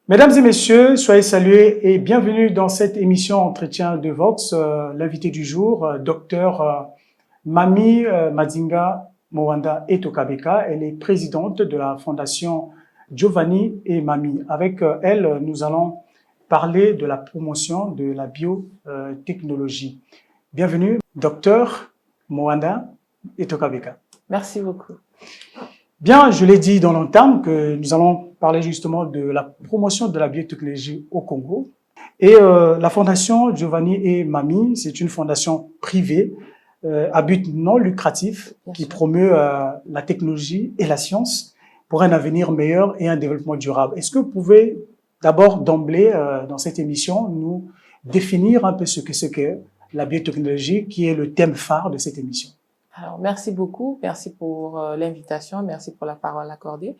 Mesdames et messieurs, soyez salués et bienvenue dans cette émission Entretien de Vox. L'invité du jour, Dr Mami Madzinga Mwanda Etokabeka. Elle est présidente de la Fondation Giovanni et Mami. Avec elle, nous allons parler de la promotion de la biotechnologie. Bienvenue, Dr Mwanda Etokabeka. Merci beaucoup. Bien, je l'ai dit dans l'entame que nous allons parler justement de la promotion de la biotechnologie au Congo. Et la fondation Giovanni et Mami, c'est une fondation privée à but non lucratif qui promeut la technologie et la science pour un avenir meilleur et un développement durable. Est-ce que vous pouvez d'abord d'emblée dans cette émission nous définir un peu ce qu'est la biotechnologie qui est le thème phare de cette émission? Alors, merci beaucoup. Merci pour l'invitation. Merci pour la parole accordée.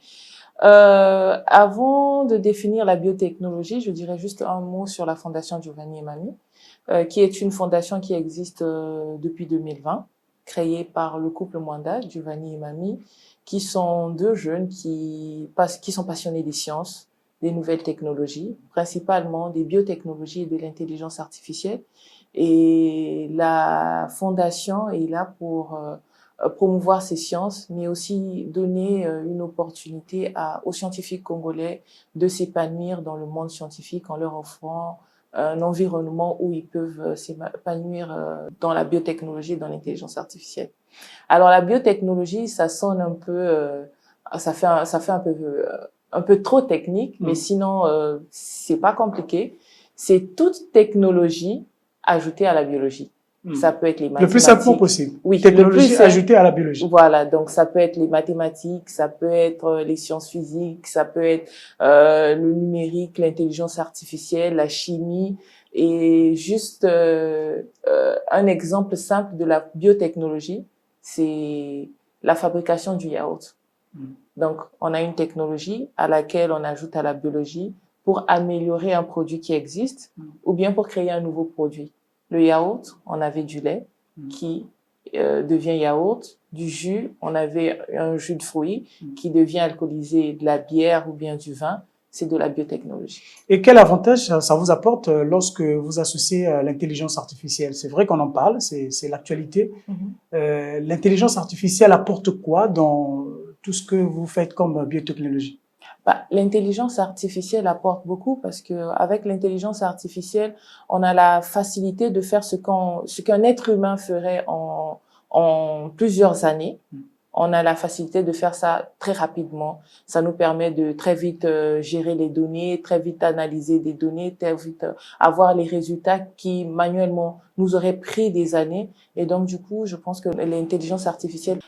Avant de définir la biotechnologie, je dirais juste un mot sur la Fondation Giovanni et Mami, qui est une fondation qui existe depuis 2020, créée par le couple Mwanda, Giovanni et Mami, qui sont deux jeunes qui sont passionnés des sciences, des nouvelles technologies, principalement des biotechnologies et de l'intelligence artificielle. Et la fondation est là pour promouvoir ces sciences, mais aussi donner une opportunité aux scientifiques congolais de s'épanouir dans le monde scientifique en leur offrant un environnement où ils peuvent s'épanouir dans la biotechnologie et dans l'intelligence artificielle. Alors la biotechnologie, ça sonne un peu, ça fait un peu trop technique, mais sinon c'est pas compliqué. C'est toute technologie ajoutée à la biologie. Ça peut être les mathématiques. Le plus simplement possible. Oui. Technologie ajoutée à la biologie. Voilà. Donc, ça peut être les mathématiques, ça peut être les sciences physiques, ça peut être le numérique, l'intelligence artificielle, la chimie. Et juste un exemple simple de la biotechnologie, c'est la fabrication du yaourt. Donc, on a une technologie à laquelle on ajoute à la biologie pour améliorer un produit qui existe ou bien pour créer un nouveau produit. Le yaourt, on avait du lait qui devient yaourt, du jus, on avait un jus de fruits qui devient alcoolisé, de la bière ou bien du vin, c'est de la biotechnologie. Et quel avantage ça vous apporte lorsque vous associez l'intelligence artificielle? C'est vrai qu'on en parle, c'est l'actualité. L'intelligence artificielle apporte quoi dans tout ce que vous faites comme biotechnologie? L'intelligence artificielle apporte beaucoup parce que avec l'intelligence artificielle, on a la facilité de faire ce qu'un être humain ferait en plusieurs années. On a la facilité de faire ça très rapidement. Ça nous permet de très vite gérer les données, très vite analyser des données, très vite avoir les résultats qui manuellement nous auraient pris des années. Et donc du coup, je pense que l'intelligence artificielle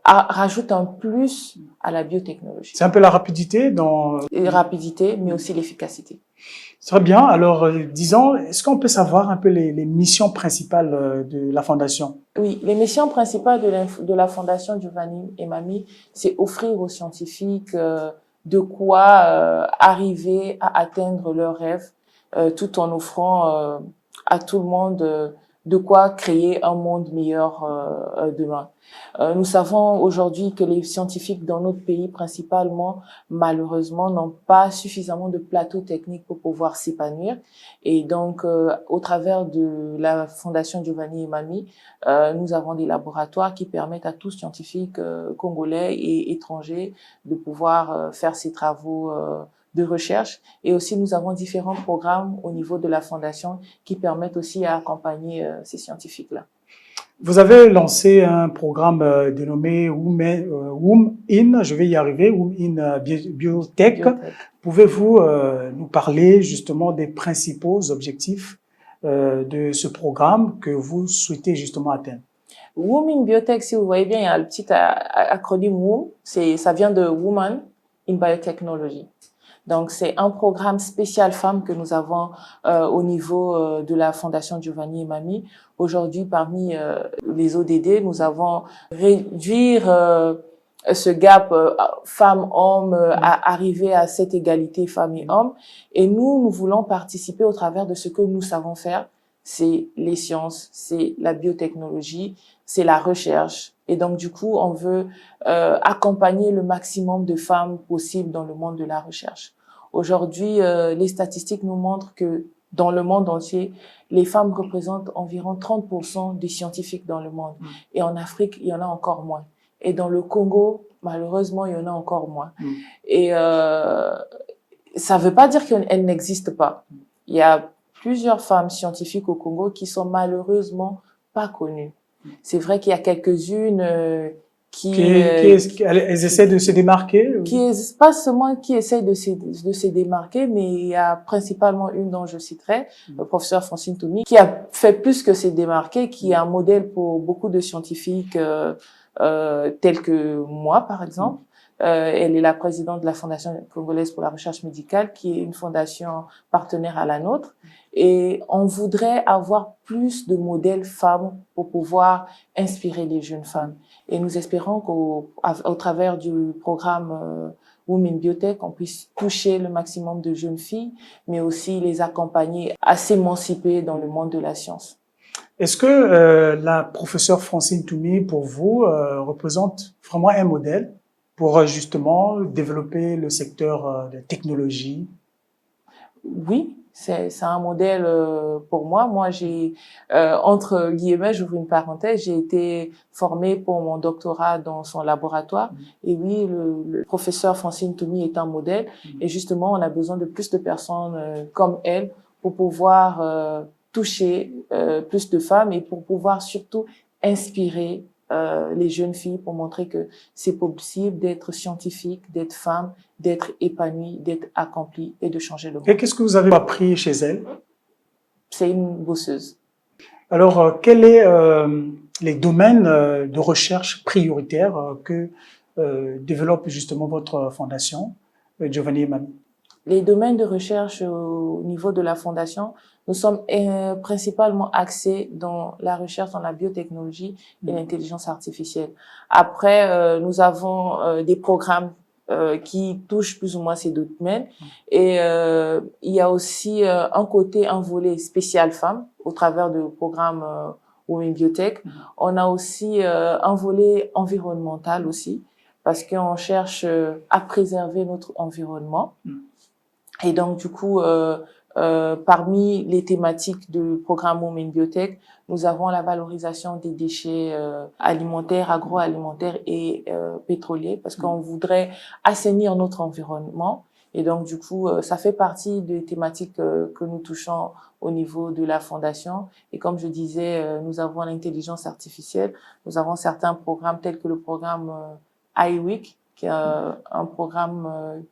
rajoute un plus à la biotechnologie. C'est un peu la rapidité dans... La rapidité, mais aussi l'efficacité. Très bien. Alors, disons, est-ce qu'on peut savoir un peu les missions principales de la Fondation? Oui, les missions principales de la Fondation Giovanni et Mami, c'est offrir aux scientifiques de quoi arriver à atteindre leurs rêves, tout en offrant à tout le monde de quoi créer un monde meilleur demain. Nous savons aujourd'hui que les scientifiques dans notre pays, principalement, malheureusement, n'ont pas suffisamment de plateaux techniques pour pouvoir s'épanouir. Et donc, au travers de la Fondation Giovanni et Mami, nous avons des laboratoires qui permettent à tous scientifiques congolais et étrangers de pouvoir faire ces travaux de recherche. Et aussi, nous avons différents programmes au niveau de la Fondation qui permettent aussi à accompagner ces scientifiques-là. Vous avez lancé un programme dénommé Woom In, je vais y arriver, Woom In Biotech. Pouvez-vous nous parler justement des principaux objectifs de ce programme que vous souhaitez justement atteindre? Woom In Biotech, si vous voyez bien, il y a le petit acronyme WOM, ça vient de Woman in Biotechnology. Donc, c'est un programme spécial femmes que nous avons au niveau de la Fondation Giovanni et Mami. Aujourd'hui, parmi les ODD, nous avons réduire ce gap femmes-hommes à arriver à cette égalité femmes et hommes. Et nous voulons participer au travers de ce que nous savons faire. C'est les sciences, c'est la biotechnologie, c'est la recherche. Et donc, du coup, on veut accompagner le maximum de femmes possible dans le monde de la recherche. Aujourd'hui, les statistiques nous montrent que dans le monde entier, les femmes représentent environ 30% des scientifiques dans le monde. Et en Afrique, il y en a encore moins. Et dans le Congo, malheureusement, il y en a encore moins. Et ça ne veut pas dire qu'elles n'existent pas. Il y a plusieurs femmes scientifiques au Congo qui sont malheureusement pas connues. C'est vrai qu'il y a quelques-unes elles essaient de se démarquer. Pas seulement qui essayent de se démarquer, mais il y a principalement une dont je citerai, le professeur Francine Toumi, qui a fait plus que se démarquer, qui est un modèle pour beaucoup de scientifiques tels que moi, par exemple. Elle est la présidente de la Fondation congolaise pour la recherche médicale, qui est une fondation partenaire à la nôtre. Et on voudrait avoir plus de modèles femmes pour pouvoir inspirer les jeunes femmes. Et nous espérons qu'au travers du programme Women Biotech, on puisse toucher le maximum de jeunes filles, mais aussi les accompagner à s'émanciper dans le monde de la science. Est-ce que la professeure Francine Toumi, pour vous, représente vraiment un modèle pour justement développer le secteur de technologie? Oui, c'est un modèle pour moi. Moi, j'ai, entre guillemets, j'ouvre une parenthèse, j'ai été formée pour mon doctorat dans son laboratoire. Et oui, le professeur Francine Toumi est un modèle. Et justement, on a besoin de plus de personnes comme elle pour pouvoir toucher plus de femmes et pour pouvoir surtout inspirer les jeunes filles pour montrer que c'est possible d'être scientifique, d'être femme, d'être épanouie, d'être accomplie et de changer le monde. Et qu'est-ce que vous avez appris chez elle? C'est une bosseuse. Alors, quels sont les domaines de recherche prioritaires que développe justement votre fondation, Giovanni et Mamie? Les domaines de recherche au niveau de la fondation, nous sommes principalement axés dans la recherche dans la biotechnologie et l'intelligence artificielle. Après, nous avons des programmes qui touchent plus ou moins ces deux domaines. Et il y a aussi un volet spécial femmes au travers du programme Women Biotech. On a aussi un volet environnemental aussi, parce qu'on cherche à préserver notre environnement. Et donc, du coup, parmi les thématiques du programme Women Biotech, nous avons la valorisation des déchets alimentaires, agroalimentaires et pétroliers, parce qu'on voudrait assainir notre environnement. Et donc, du coup, ça fait partie des thématiques que nous touchons au niveau de la fondation. Et comme je disais, nous avons l'intelligence artificielle. Nous avons certains programmes tels que le programme iWeek, qui est un programme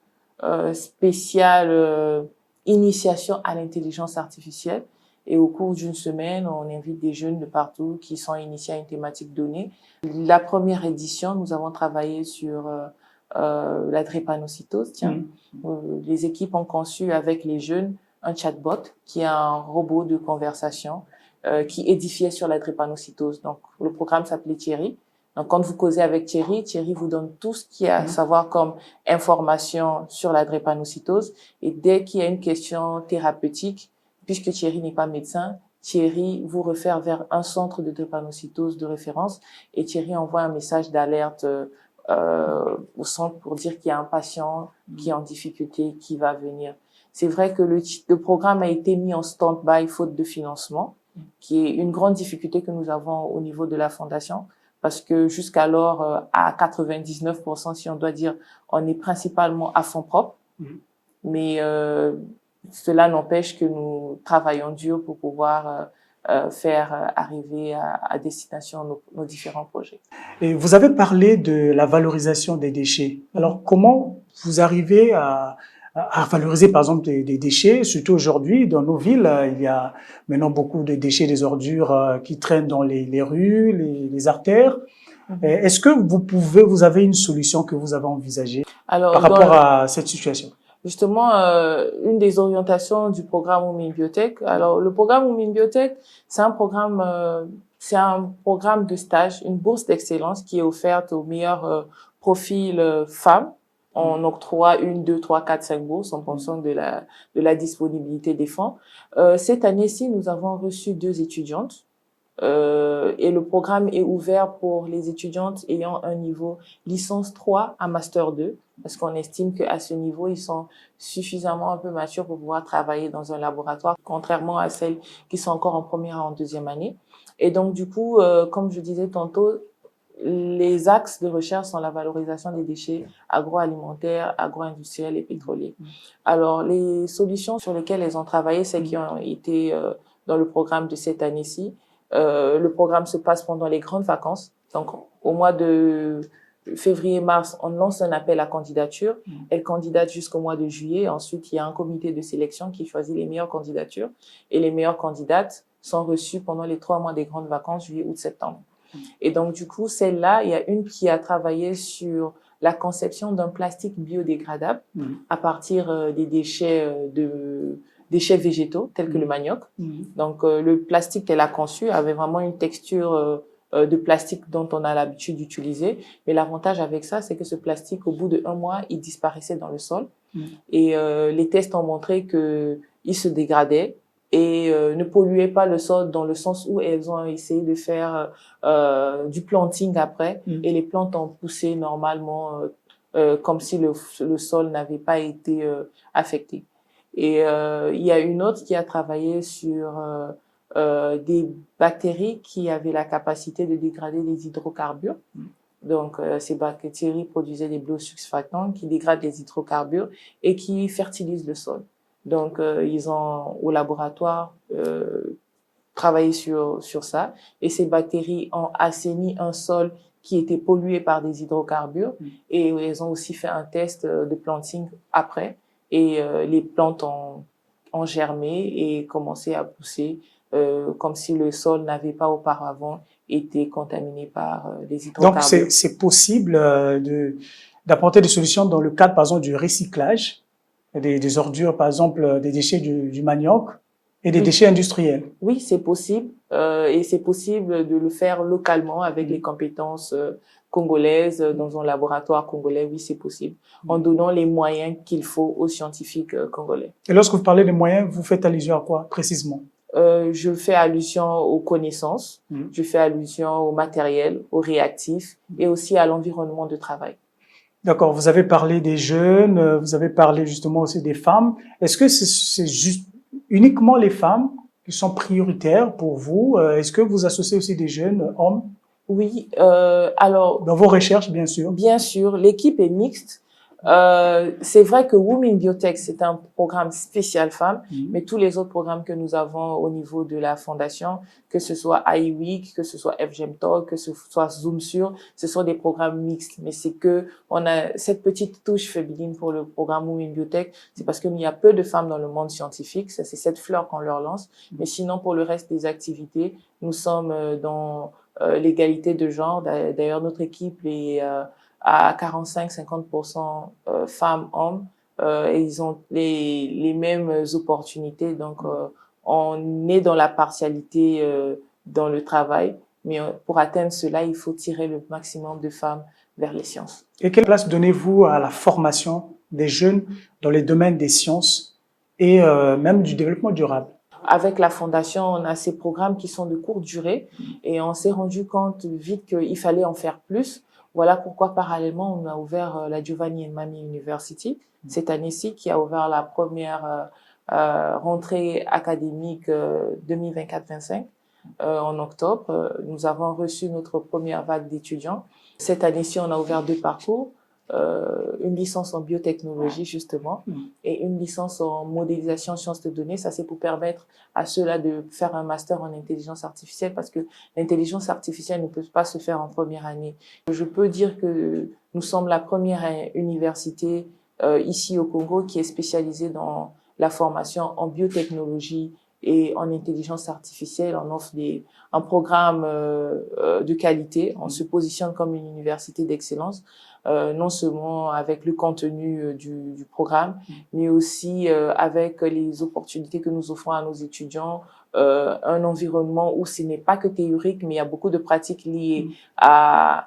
spécial initiation à l'intelligence artificielle. Et au cours d'une semaine, on invite des jeunes de partout qui sont initiés à une thématique donnée. La première édition, nous avons travaillé sur la drépanocytose. Les équipes ont conçu avec les jeunes un chatbot qui est un robot de conversation qui édifiait sur la drépanocytose. Donc, le programme s'appelait Thierry. Donc, quand vous causez avec Thierry, Thierry vous donne tout ce qu'il y a à savoir comme information sur la drépanocytose. Et dès qu'il y a une question thérapeutique, puisque Thierry n'est pas médecin, Thierry vous réfère vers un centre de drépanocytose de référence et Thierry envoie un message d'alerte au centre pour dire qu'il y a un patient qui est en difficulté, qui va venir. C'est vrai que le programme a été mis en stand-by faute de financement, qui est une grande difficulté que nous avons au niveau de la fondation. Parce que jusqu'alors, à 99%, si on doit dire, on est principalement à fonds propres. Mais cela n'empêche que nous travaillons dur pour pouvoir faire arriver à destination nos différents projets. Et vous avez parlé de la valorisation des déchets. Alors, comment vous arrivez à valoriser, par exemple, des déchets, surtout aujourd'hui, dans nos villes, il y a maintenant beaucoup de déchets, des ordures qui traînent dans les rues, les artères. Est-ce que vous avez une solution que vous avez envisagée par rapport à cette situation? Justement, une des orientations du programme Women Biotech. Alors, le programme Women Biotech, c'est un programme de stage, une bourse d'excellence qui est offerte aux meilleurs profils femmes. On octroie 1, 2, 3, 4, 5 bourses en fonction de la disponibilité des fonds. Cette année-ci, nous avons reçu 2 étudiantes Et le programme est ouvert pour les étudiantes ayant un niveau licence 3 à master 2, parce qu'on estime qu'à ce niveau, ils sont suffisamment un peu matures pour pouvoir travailler dans un laboratoire, contrairement à celles qui sont encore en première et en deuxième année. Et donc, du coup, comme je disais tantôt, les axes de recherche sont la valorisation des déchets agroalimentaires, agro-industriels et pétroliers. Alors, les solutions sur lesquelles elles ont travaillé, celles qui ont été dans le programme de cette année-ci, le programme se passe pendant les grandes vacances. Donc, au mois de février-mars, on lance un appel à candidature. Elles candidatent jusqu'au mois de juillet. Ensuite, il y a un comité de sélection qui choisit les meilleures candidatures. Et les meilleures candidates sont reçues pendant les 3 mois des grandes vacances, juillet, août, septembre. Et donc, du coup, celle-là, il y a une qui a travaillé sur la conception d'un plastique biodégradable à partir des déchets végétaux, tels que le manioc. Donc, le plastique qu'elle a conçu avait vraiment une texture de plastique dont on a l'habitude d'utiliser. Mais l'avantage avec ça, c'est que ce plastique, au bout de 1 mois, il disparaissait dans le sol. Et les tests ont montré qu'il se dégradait et ne polluait pas le sol, dans le sens où elles ont essayé de faire du planting après, et les plantes ont poussé normalement comme si le sol n'avait pas été affecté. Et il y a une autre qui a travaillé sur des bactéries qui avaient la capacité de dégrader les hydrocarbures. Donc, ces bactéries produisaient des biosurfactants qui dégradent les hydrocarbures et qui fertilisent le sol. Donc, ils ont, au laboratoire, travaillé sur ça. Et ces bactéries ont assaini un sol qui était pollué par des hydrocarbures. Et ils ont aussi fait un test de planting après. Et les plantes ont germé et commencé à pousser comme si le sol n'avait pas auparavant été contaminé par les hydrocarbures. Donc, c'est possible d'apporter des solutions dans le cadre, par exemple, du recyclage des ordures, par exemple, des déchets du manioc et des déchets industriels. Oui, c'est possible. Et c'est possible de le faire localement avec les compétences congolaises dans un laboratoire congolais. Oui, c'est possible. En donnant les moyens qu'il faut aux scientifiques congolais. Et lorsque vous parlez des moyens, vous faites allusion à quoi précisément? Je fais allusion aux connaissances, je fais allusion au matériel, aux réactifs et aussi à l'environnement de travail. D'accord, vous avez parlé des jeunes, vous avez parlé justement aussi des femmes. Est-ce que c'est juste uniquement les femmes qui sont prioritaires pour vous? Est-ce que vous associez aussi des jeunes hommes? Oui, alors... Dans vos recherches, bien sûr. Bien sûr, l'équipe est mixte. C'est vrai que Women Biotech, c'est un programme spécial femmes, mais tous les autres programmes que nous avons au niveau de la fondation, que ce soit iWeek, que ce soit FGM Talk, que ce soit Zoom Sur, ce sont des programmes mixtes. Mais c'est que on a cette petite touche féminine pour le programme Women Biotech, c'est parce qu'il y a peu de femmes dans le monde scientifique, ça c'est cette fleur qu'on leur lance. Mais sinon, pour le reste des activités, nous sommes dans l'égalité de genre. D'ailleurs, notre équipe est à 45-50% femmes-hommes, et ils ont les mêmes opportunités. Donc, on est dans la partialité dans le travail, mais pour atteindre cela, il faut tirer le maximum de femmes vers les sciences. Et quelle place donnez-vous à la formation des jeunes dans les domaines des sciences et même du développement durable? Avec la fondation, on a ces programmes qui sont de courte durée et on s'est rendu compte vite qu'il fallait en faire plus. Voilà pourquoi, parallèlement, on a ouvert la Giovanni and Mamie University cette année-ci, qui a ouvert la première rentrée académique 2024-25 en octobre. Nous avons reçu notre première vague d'étudiants. Cette année-ci, on a ouvert 2 parcours. Une licence en biotechnologie justement et une licence en modélisation sciences de données. Ça, c'est pour permettre à ceux-là de faire un master en intelligence artificielle, parce que l'intelligence artificielle ne peut pas se faire en première année. Je peux dire que nous sommes la première université ici au Congo qui est spécialisée dans la formation en biotechnologie et en intelligence artificielle. On offre un programme de qualité. On se positionne comme une université d'excellence. Non seulement avec le contenu du programme, mais aussi avec les opportunités que nous offrons à nos étudiants, un environnement où ce n'est pas que théorique, mais il y a beaucoup de pratiques liées à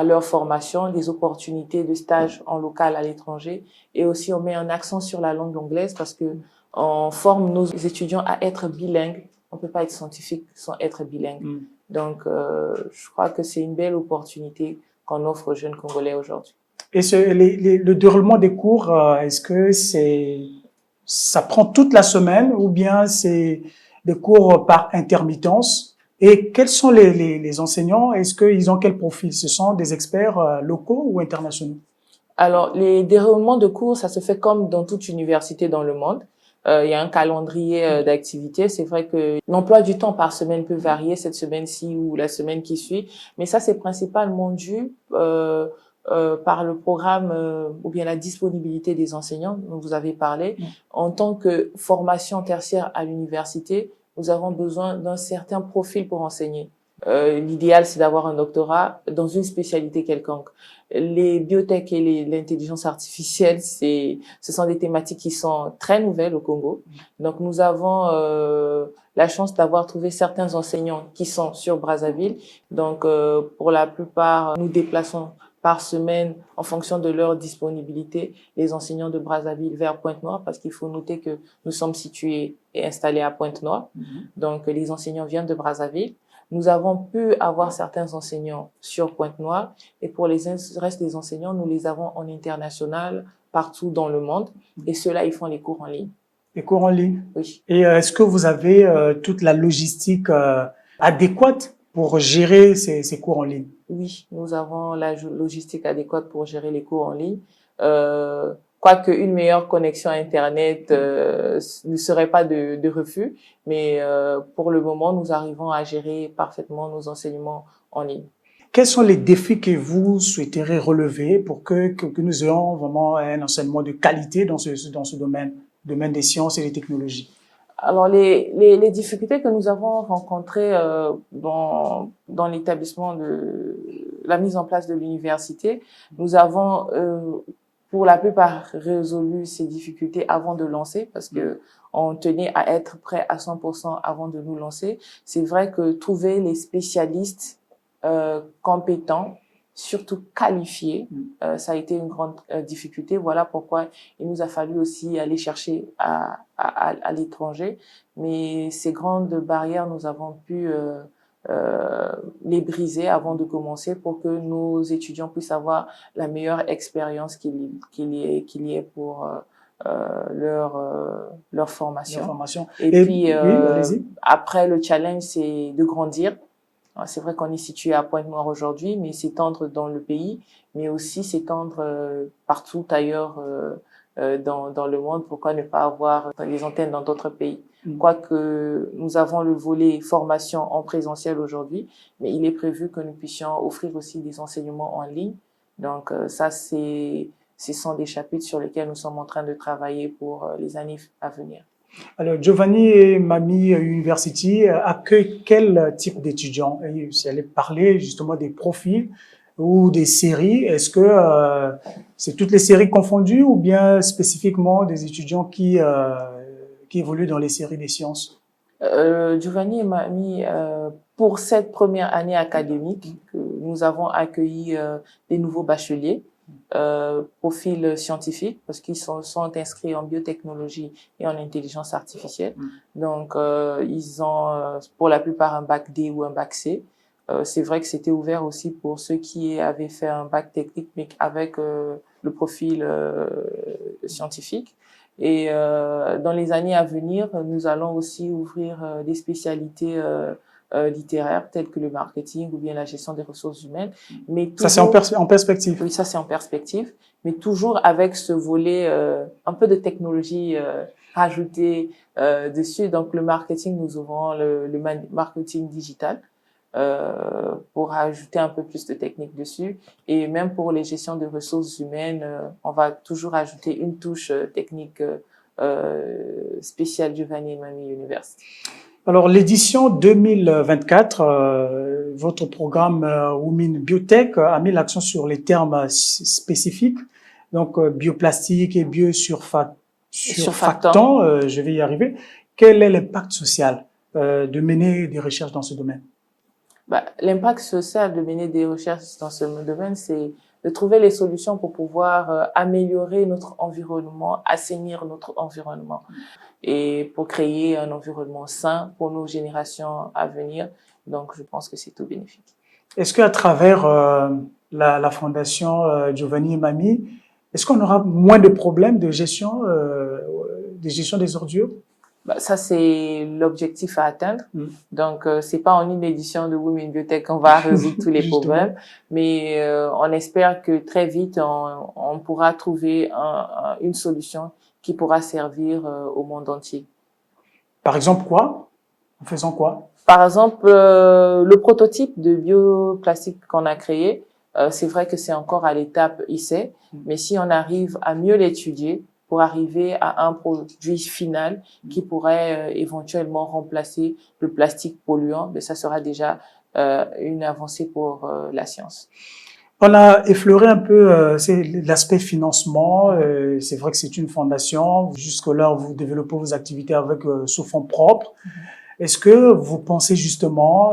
leur formation, des opportunités de stage en local à l'étranger, et aussi on met un accent sur la langue anglaise parce que on forme nos étudiants à être bilingues on peut pas être scientifique sans être bilingue. Donc, je crois que c'est une belle opportunité qu'on offre aux jeunes Congolais aujourd'hui. Et le déroulement des cours, est-ce que ça prend toute la semaine ou bien c'est des cours par intermittence? Et quels sont les enseignants? Est-ce qu'ils ont quel profil? Ce sont des experts locaux ou internationaux? Alors, les déroulements de cours, ça se fait comme dans toute université dans le monde. Il y a un calendrier d'activités. C'est vrai que l'emploi du temps par semaine peut varier cette semaine-ci ou la semaine qui suit, mais ça, c'est principalement dû par le programme ou bien la disponibilité des enseignants dont vous avez parlé. En tant que formation tertiaire à l'université, nous avons besoin d'un certain profil pour enseigner. L'idéal, c'est d'avoir un doctorat dans une spécialité quelconque. Les biotech et l'intelligence artificielle, ce sont des thématiques qui sont très nouvelles au Congo. Donc, nous avons la chance d'avoir trouvé certains enseignants qui sont sur Brazzaville. Donc, pour la plupart, nous déplaçons par semaine, en fonction de leur disponibilité, les enseignants de Brazzaville vers Pointe-Noire, parce qu'il faut noter que nous sommes situés et installés à Pointe-Noire. Donc, les enseignants viennent de Brazzaville. Nous avons pu avoir certains enseignants sur Pointe-Noire et pour les restes des enseignants, nous les avons en international partout dans le monde et ceux-là, ils font les cours en ligne. Les cours en ligne? Oui. Et est-ce que vous avez toute la logistique adéquate pour gérer ces cours en ligne? Oui, nous avons la logistique adéquate pour gérer les cours en ligne. Quoique une meilleure connexion Internet ne serait pas de refus, mais pour le moment, nous arrivons à gérer parfaitement nos enseignements en ligne. Quels sont les défis que vous souhaiteriez relever pour que nous ayons vraiment un enseignement de qualité dans ce domaine des sciences et des technologies? Alors, les difficultés que nous avons rencontrées dans l'établissement de la mise en place de l'université, nous avons pour la plupart résolu ces difficultés avant de lancer parce que on tenait à être prêt à 100% avant de nous lancer. C'est vrai que trouver les spécialistes compétents, surtout qualifiés, ça a été une grande difficulté. Voilà pourquoi il nous a fallu aussi aller chercher à l'étranger. Mais ces grandes barrières, nous avons pu les briser avant de commencer pour que nos étudiants puissent avoir la meilleure expérience qu'il y ait pour leur formation. Et puis, oui, après, le challenge, c'est de grandir. C'est vrai qu'on est situé à Pointe-Noire aujourd'hui, mais s'étendre dans le pays, mais aussi s'étendre partout ailleurs dans le monde. Pourquoi ne pas avoir des antennes dans d'autres pays? Quoique nous avons le volet formation en présentiel aujourd'hui, mais il est prévu que nous puissions offrir aussi des enseignements en ligne. Donc ça, ce sont des chapitres sur lesquels nous sommes en train de travailler pour les années à venir. Alors, Giovanni et Mamie University accueille quel type d'étudiants? Si elle parlait justement des profils ou des séries, est-ce que c'est toutes les séries confondues ou bien spécifiquement des étudiants qui évoluent dans les séries des sciences? Giovanni et Mamie, pour cette première année académique, nous avons accueilli des nouveaux bacheliers. Profil scientifique parce qu'ils sont inscrits en biotechnologie et en intelligence artificielle. Donc, ils ont pour la plupart un bac D ou un bac C. C'est vrai que c'était ouvert aussi pour ceux qui avaient fait un bac technique mais avec le profil scientifique. Et dans les années à venir, nous allons aussi ouvrir des spécialités littéraires telles que le marketing ou bien la gestion des ressources humaines. Mais toujours, ça, c'est en perspective. Oui, ça, c'est en perspective, mais toujours avec ce volet un peu de technologie rajoutée dessus. Donc, le marketing, nous ouvrons le marketing digital pour ajouter un peu plus de technique dessus. Et même pour les gestions de ressources humaines, on va toujours ajouter une touche technique spéciale Giovanni et Mamie University. Alors, l'édition 2024, votre programme Women Biotech a mis l'accent sur les termes spécifiques, donc bioplastique et biosurfactants, je vais y arriver. Quel est l'impact social de mener des recherches dans ce domaine? L'impact social de mener des recherches dans ce domaine, c'est de trouver les solutions pour pouvoir améliorer notre environnement, assainir notre environnement et pour créer un environnement sain pour nos générations à venir. Donc, je pense que c'est tout bénéfique. Est-ce qu'à travers la fondation Giovanni et Mamie, est-ce qu'on aura moins de problèmes de gestion des ordures? Bah, ça, c'est l'objectif à atteindre. Donc, c'est pas en une édition de Women Biotech qu'on va résoudre tous les problèmes, mais on espère que très vite, on pourra trouver une solution qui pourra servir au monde entier. Par exemple, quoi? En faisant quoi? Par exemple, le prototype de bioplastique qu'on a créé, c'est vrai que c'est encore à l'étape essai, mais si on arrive à mieux l'étudier, pour arriver à un produit final qui pourrait éventuellement remplacer le plastique polluant, mais ça sera déjà une avancée pour la science. On a effleuré un peu l'aspect financement. C'est vrai que c'est une fondation. Jusque-là, vous développez vos activités avec sous fonds propres. Est-ce que vous pensez justement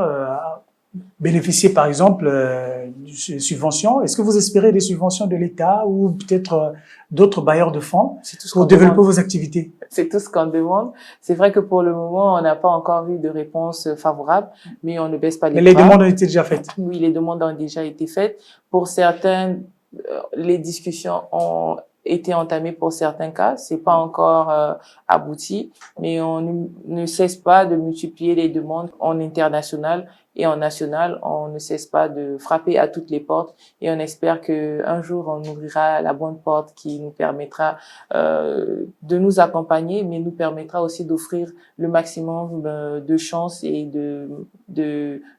bénéficier, par exemple, de subventions? Est-ce que vous espérez des subventions de l'État ou peut-être d'autres bailleurs de fonds pour développer vos activités? C'est tout ce qu'on demande. C'est vrai que pour le moment, on n'a pas encore eu de réponse favorable, mais on ne baisse pas les bras. Mais les demandes ont été déjà faites? Oui, les demandes ont déjà été faites. Pour certains, les discussions ont été entamées pour certains cas. C'est pas encore abouti, mais on ne cesse pas de multiplier les demandes en international et en national. On ne cesse pas de frapper à toutes les portes et on espère que un jour on ouvrira la bonne porte qui nous permettra de nous accompagner, mais nous permettra aussi d'offrir le maximum de chances et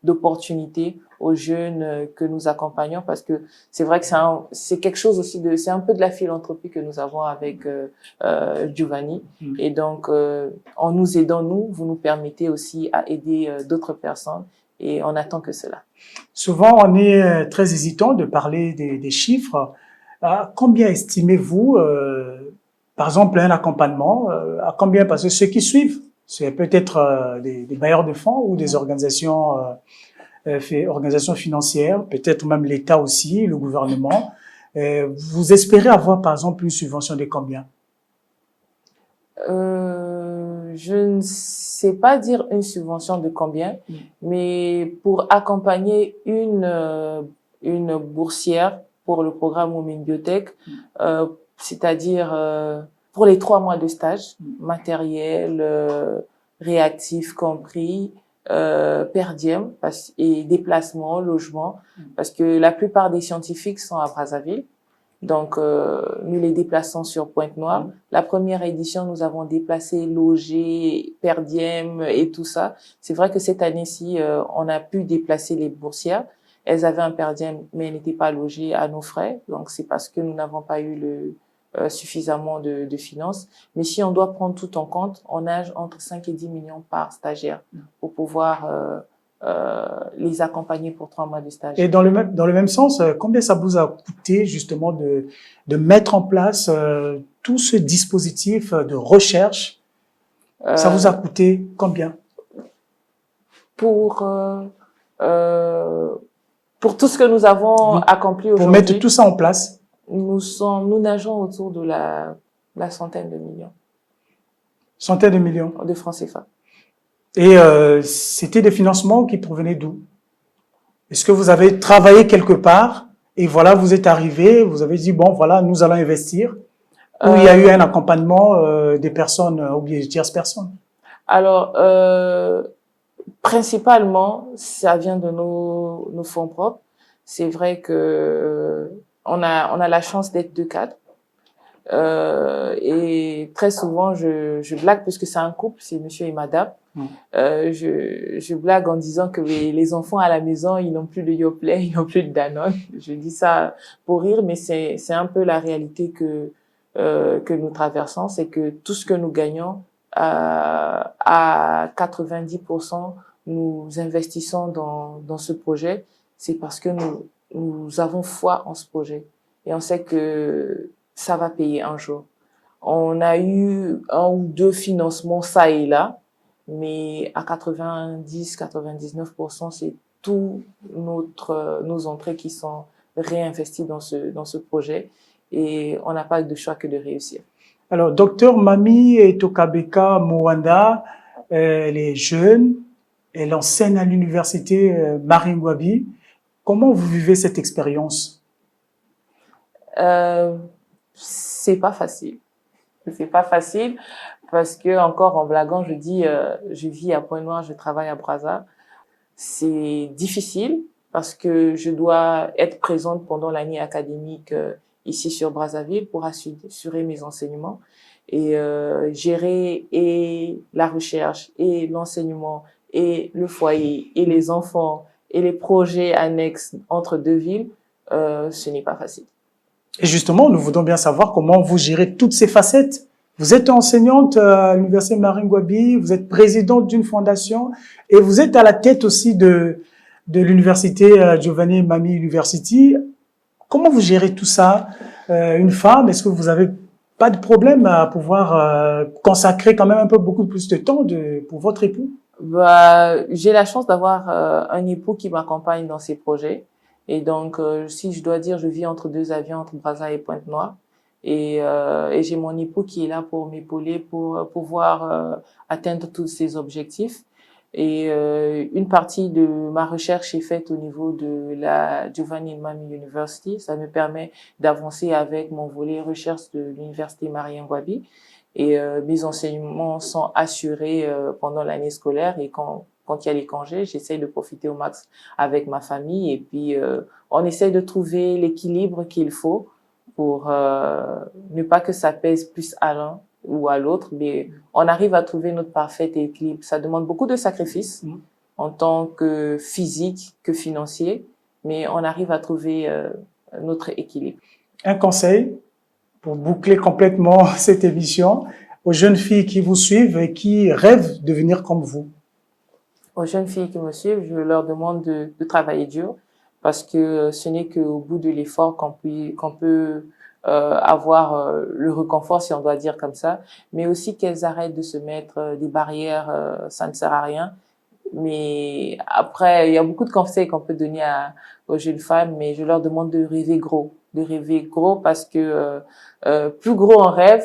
d'opportunités aux jeunes que nous accompagnons, parce que c'est vrai que c'est quelque chose aussi c'est un peu de la philanthropie que nous avons avec Giovanni. Et donc en nous aidant, vous nous permettez aussi à aider d'autres personnes. Et on attend que cela. Souvent, on est très hésitant de parler des chiffres. Combien estimez-vous, par exemple, un accompagnement, à combien? Parce que ceux qui suivent, c'est peut-être des bailleurs de fonds ou des organisations financières, peut-être même l'État aussi, le gouvernement. Vous espérez avoir, par exemple, une subvention de combien? Je ne sais pas dire une subvention de combien, mais pour accompagner une boursière pour le programme Women Biotech, c'est-à-dire pour les 3 mois de stage, matériel, réactif compris, per diem et déplacement, logement, parce que la plupart des scientifiques sont à Brazzaville. Donc, nous les déplaçons sur Pointe-Noire. La première édition, nous avons déplacé, logé, per diem et tout ça. C'est vrai que cette année-ci, on a pu déplacer les boursières. Elles avaient un per diem, mais elles n'étaient pas logées à nos frais. Donc, c'est parce que nous n'avons pas eu suffisamment de finances. Mais si on doit prendre tout en compte, on a entre 5 et 10 millions par stagiaire pour pouvoir les accompagner pour 3 mois de stage. Et dans le même sens, combien ça vous a coûté justement de mettre en place tout ce dispositif de recherche? Ça vous a coûté combien? Pour tout ce que nous avons accompli aujourd'hui. Pour mettre tout ça en place? Nous nageons autour de la centaine de millions. Centaines de millions? De francs CFA. Et c'était des financements qui provenaient d'où? Est-ce que vous avez travaillé quelque part et voilà, vous êtes arrivé, vous avez dit, bon, voilà, nous allons investir? Ou il y a eu un accompagnement des personnes ou des tierces personnes? Alors, principalement, ça vient de nos fonds propres. C'est vrai que on a la chance d'être 2 cadres. Et très souvent, je blague, puisque c'est un couple, c'est monsieur et madame. Je blague en disant que les enfants à la maison, ils n'ont plus de Yoplait, ils n'ont plus de Danone. Je dis ça pour rire, mais c'est un peu la réalité que nous traversons. C'est que tout ce que nous gagnons, à 90%, nous investissons dans ce projet. C'est parce que nous avons foi en ce projet. Et on sait que ça va payer un jour. On a eu 1 ou 2 financements ça et là, mais à 90-99%, c'est tout nos entrées qui sont réinvesti dans ce projet et on n'a pas de choix que de réussir. Alors, docteur Mamie Tokabeka Mwanda, elle est jeune, elle enseigne à l'université Maringouabi. Comment vous vivez cette expérience? C'est pas facile. C'est pas facile parce que, encore en blaguant, je dis, je vis à Pointe-Noire, je travaille à Brazza. C'est difficile parce que je dois être présente pendant l'année académique ici sur Brazzaville pour assurer mes enseignements et gérer et la recherche et l'enseignement et le foyer et les enfants et les projets annexes entre deux villes, ce n'est pas facile. Et justement, nous voudrions bien savoir comment vous gérez toutes ces facettes. Vous êtes enseignante à l'université Maringouabi, vous êtes présidente d'une fondation et vous êtes à la tête aussi de l'université Giovanni Mamie University. Comment vous gérez tout ça? Une femme, est-ce que vous avez pas de problème à pouvoir consacrer quand même un peu beaucoup plus de temps pour votre époux? J'ai la chance d'avoir un époux qui m'accompagne dans ces projets. Et donc, si je dois dire, je vis entre deux avions, entre Brazza et Pointe-Noire. Et j'ai mon époux qui est là pour m'épauler, pour pouvoir atteindre tous ces objectifs. Et une partie de ma recherche est faite au niveau de la Giovanni Mamie University. Ça me permet d'avancer avec mon volet recherche de l'université Maringouabi. Et mes enseignements sont assurés pendant l'année scolaire. Et quand il y a les congés, j'essaye de profiter au max avec ma famille. Et puis, on essaye de trouver l'équilibre qu'il faut pour ne pas que ça pèse plus à l'un ou à l'autre, mais on arrive à trouver notre parfait équilibre. Ça demande beaucoup de sacrifices en tant que physique, que financier, mais on arrive à trouver notre équilibre. Un conseil pour boucler complètement cette émission aux jeunes filles qui vous suivent et qui rêvent de devenir comme vous? Aux jeunes filles qui me suivent, je leur demande de travailler dur parce que ce n'est qu'au bout de l'effort qu'on peut avoir le réconfort, si on doit dire comme ça, mais aussi qu'elles arrêtent de se mettre des barrières, ça ne sert à rien. Mais après, il y a beaucoup de conseils qu'on peut donner aux jeunes femmes, mais je leur demande de rêver gros parce que plus gros on rêve,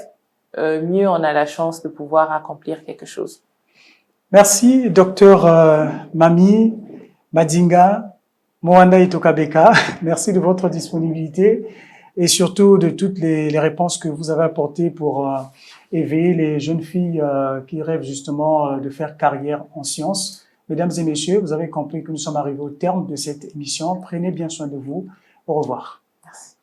mieux on a la chance de pouvoir accomplir quelque chose. Merci, docteur Mamie Madinga Mwanda Tokabeka. Merci de votre disponibilité et surtout de toutes les réponses que vous avez apportées pour éveiller les jeunes filles qui rêvent justement de faire carrière en sciences. Mesdames et messieurs, vous avez compris que nous sommes arrivés au terme de cette émission. Prenez bien soin de vous. Au revoir. Merci.